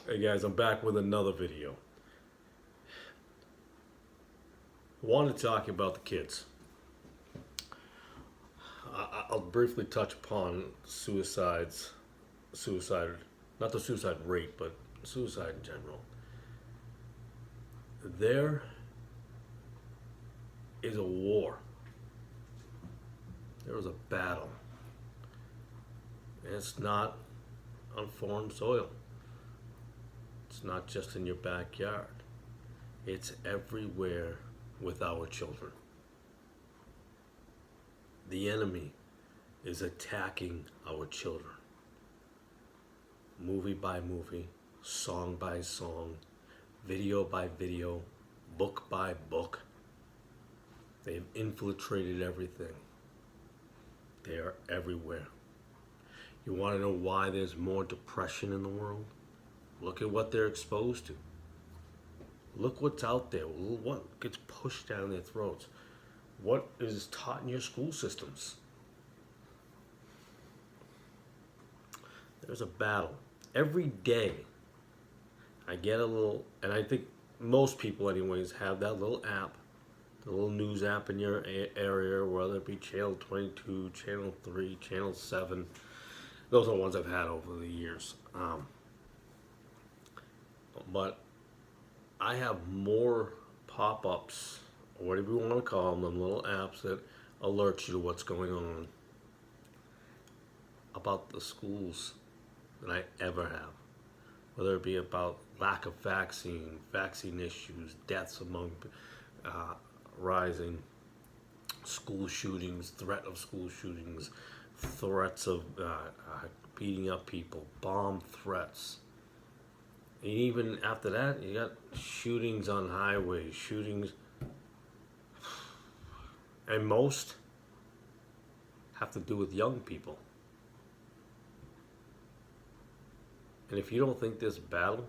Hey guys, I'm back with another video. I want to talk about the kids. I'll briefly touch upon suicide, not the suicide rate, but suicide in general. There is a war. There is a battle. And it's not on foreign soil. It's not just in your backyard. It's everywhere with our children. The enemy is attacking our children. Movie by movie, song by song, video by video, book by book. They've infiltrated everything. They are everywhere. You want to know why there's more depression in the world? Look at what they're exposed to. Look what's out there. What gets pushed down their throats? What is taught in your school systems? There's a battle. Every day, I get a little, and I think most people anyways have that little app, the little news app in your area, whether it be Channel 22, Channel 3, Channel 7. Those are the ones I've had over the years. But I have more pop-ups, or whatever you want to call them, little apps that alert you to what's going on about the schools than I ever have. Whether it be about lack of vaccine issues, deaths among rising, school shootings, threat of school shootings, threats of beating up people, bomb threats. And even after that, you got shootings on highways, shootings, and most have to do with young people. And if you don't think this battle,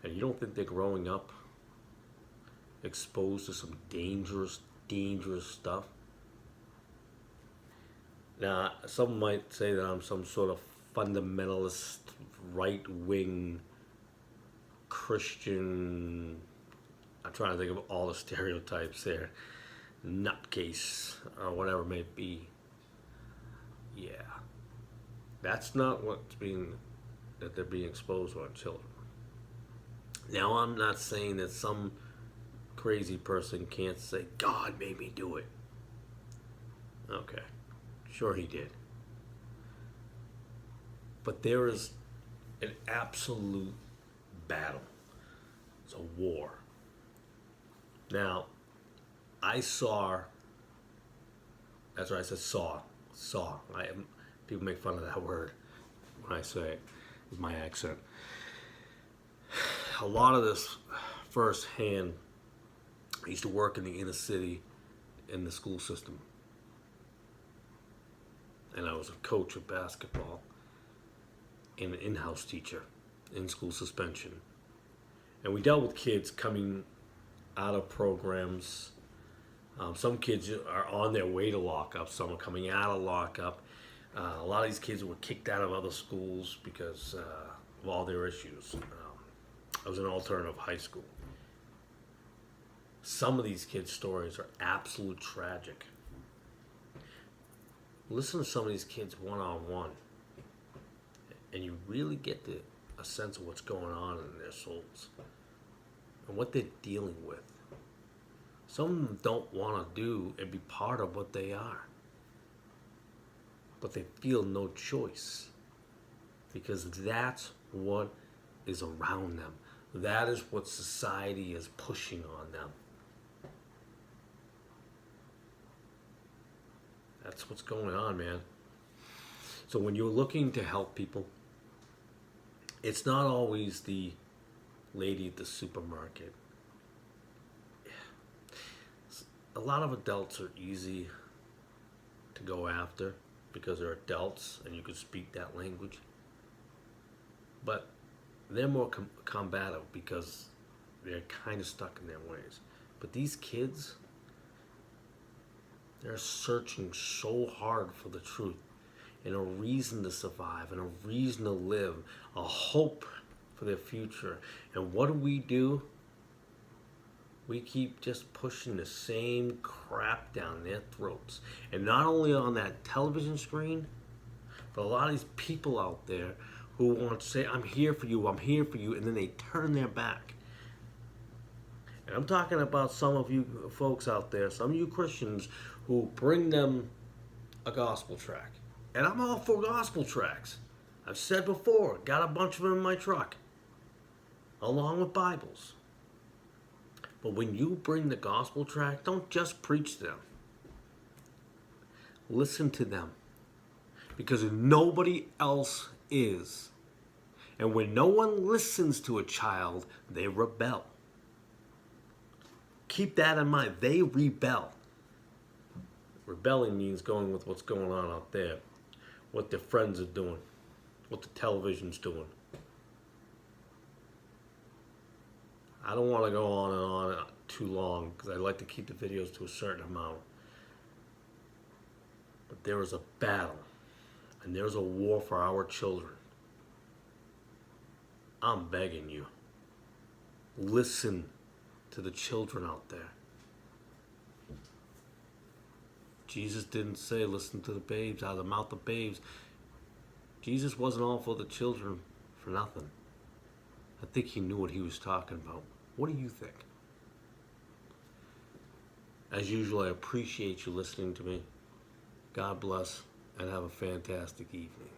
and you don't think they're growing up exposed to some dangerous stuff, now some might say that I'm some sort of fundamentalist, right-wing Christian, I'm trying to think of all the stereotypes there, nutcase, or whatever it may be. Yeah, that's not that they're being exposed to on children. Now, I'm not saying that some crazy person can't say, God made me do it. Okay, sure he did. But there is an absolute battle. It's a war. Now, that's right, I said saw. People make fun of that word when I say it with my accent. A lot of this firsthand, I used to work in the inner city in the school system. And I was a coach of basketball and an in-house teacher in school suspension. And we dealt with kids coming out of programs. Some kids are on their way to lockup. Some are coming out of lockup. A lot of these kids were kicked out of other schools because of all their issues. I was in an alternative high school. Some of these kids' stories are absolute tragic. Listen to some of these kids one-on-one, and you really get a sense of what's going on in their souls and what they're dealing with. Some of them don't want to do and be part of what they are, but they feel no choice because that's what is around them. That is what society is pushing on them. That's what's going on, man. So when you're looking to help people, it's not always the lady at the supermarket. A lot of adults are easy to go after because they're adults and you can speak that language. But they're more combative because they're kind of stuck in their ways. But these kids, they're searching so hard for the truth and a reason to survive and a reason to live, a hope for their future. And what do? We keep just pushing the same crap down their throats. And not only on that television screen, but a lot of these people out there who want to say, I'm here for you, and then they turn their back. And I'm talking about some of you folks out there, some of you Christians who bring them a gospel tract. And I'm all for gospel tracts. I've said before, got a bunch of them in my truck, along with Bibles. But when you bring the gospel tract, don't just preach them. Listen to them. Because nobody else is. And when no one listens to a child, they rebel. Keep that in mind. They rebel. Rebelling means going with what's going on out there, what their friends are doing, what the television's doing. I don't want to go on and on too long because I like to keep the videos to a certain amount. But there is a battle and there's a war for our children. I'm begging you. Listen to the children out there. Jesus didn't say listen to the babes out of the mouth of babes. Jesus wasn't all for the children for nothing. I think he knew what he was talking about. What do you think? As usual, I appreciate you listening to me. God bless and have a fantastic evening.